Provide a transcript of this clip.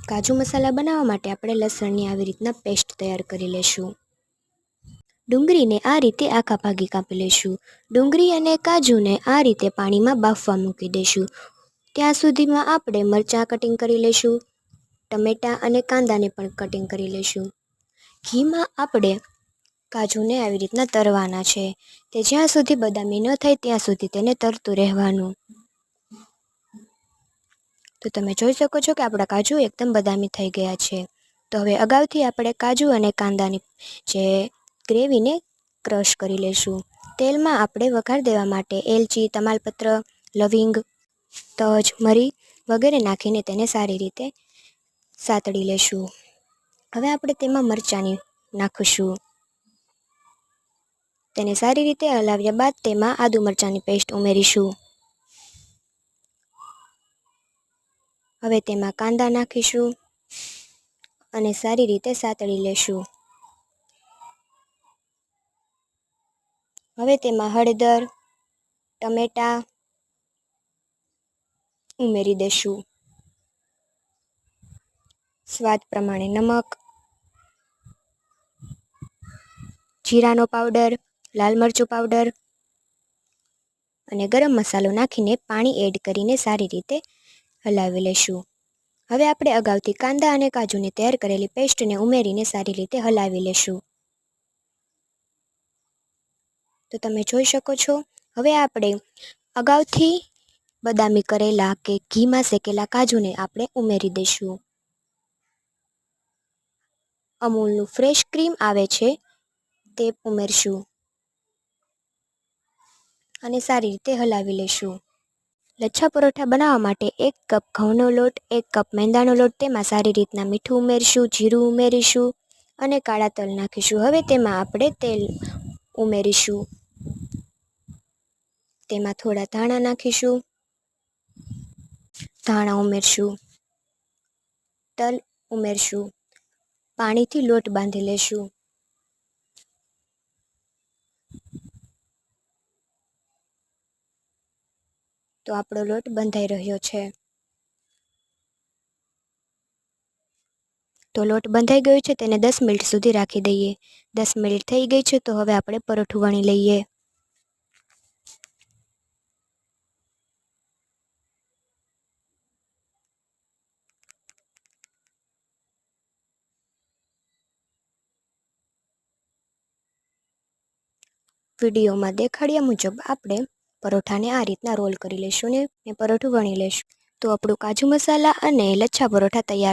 કાજુ મસાલા બનાવવા માટે આપણે લસણની આવી રીતના પેસ્ટ તૈયાર કરી લેશું. ડુંગળીને આ રીતે આખા ભાગે કાપી લેશું. ડુંગળી અને કાજુને આ રીતે પાણીમાં બાફવા મૂકી દઈશું. ત્યાં સુધીમાં આપણે મરચાં કટિંગ કરી લઈશું. ટમેટાં અને કાંદાને પણ કટિંગ કરી લઈશું. ઘીમાં આપણે કાજુને આવી રીતના તરવાના છે. તે જ્યાં સુધી બદામી ન થાય ત્યાં સુધી તેને તરતું રહેવાનું. તો તમે જોઈ શકો છો કે આપણા કાજુ એકદમ બદામી થઈ ગયા છે. તો હવે અગાઉથી આપણે કાજુ અને કાંદાની જે ગ્રેવીને ક્રશ કરી લઈશું. તેલમાં આપણે વઘાર દેવા માટે એલચી, તમાલપત્ર, લવિંગ, તજ, મરી વગેરે નાખીને તેને સારી રીતે સાતળી લેશું. હવે આપણે તેમાં મરચાંની નાખીશું. તેને સારી રીતે હલાવ્યા બાદ તેમાં આદુ મરચાંની પેસ્ટ ઉમેરીશું. હવે તેમાં કાંદા નાખીશું અને સારી રીતે સાતળી લેશું. હવે તેમાં હળદર, ટમેટાં ઉમેરી દેશું. સ્વાદ પ્રમાણે નમક, જીરાનો પાવડર, લાલ મરચું પાવડર અને ગરમ મસાલો નાખીને પાણી એડ કરીને સારી રીતે હલાવી લેશું. હવે આપણે અગાઉથી કાંદા અને કાજુની તૈયાર કરેલી પેસ્ટને ઉમેરીને સારી રીતે હલાવી લેશું. તો તમે જોઈ શકો છો હવે આપણે અગાઉથી બદામી કરેલા કે ઘીમાં શેકેલા કાજુને આપણે ઉમેરી દઈશું. અમૂલનું ફ્રેશ ક્રીમ આવે છે તે ઉમેરશું અને સારી રીતે હલાવી લેશું. લચ્છા પરોઠા બનાવવા માટે 1 કપ ઘઉંનો લોટ, 1 કપ મેંદાનો લોટ, તેમાં સારી રીતના મીઠું ઉમેરીશું, જીરું ઉમેરીશું અને કાળા તલ નાખીશું. હવે તેમાં આપણે તેલ ઉમેરીશું. તેમાં થોડા ધાણા નાખીશું, ધાણા ઉમેરશું, તલ ઉમેરશું. પાણીથી લોટ બાંધી લેશું. તો આપણો લોટ બંધાઈ રહ્યો છે. તો લોટ બંધાઈ ગયો છે, તેને 10 મિનિટ સુધી રાખી દઈએ. 10 મિનિટ થઈ ગઈ છે, તો હવે આપણે પરોઠું વણી લઈએ. વિડીયોમાં દેખાડ્યા મુજબ આપણે પરોઠાને આ રીતના રોલ કરી લઈશું ને પરોઠું વણી લઈશું. તો આપણું કાજુ મસાલા અને લચ્છા પરોઠા તૈયાર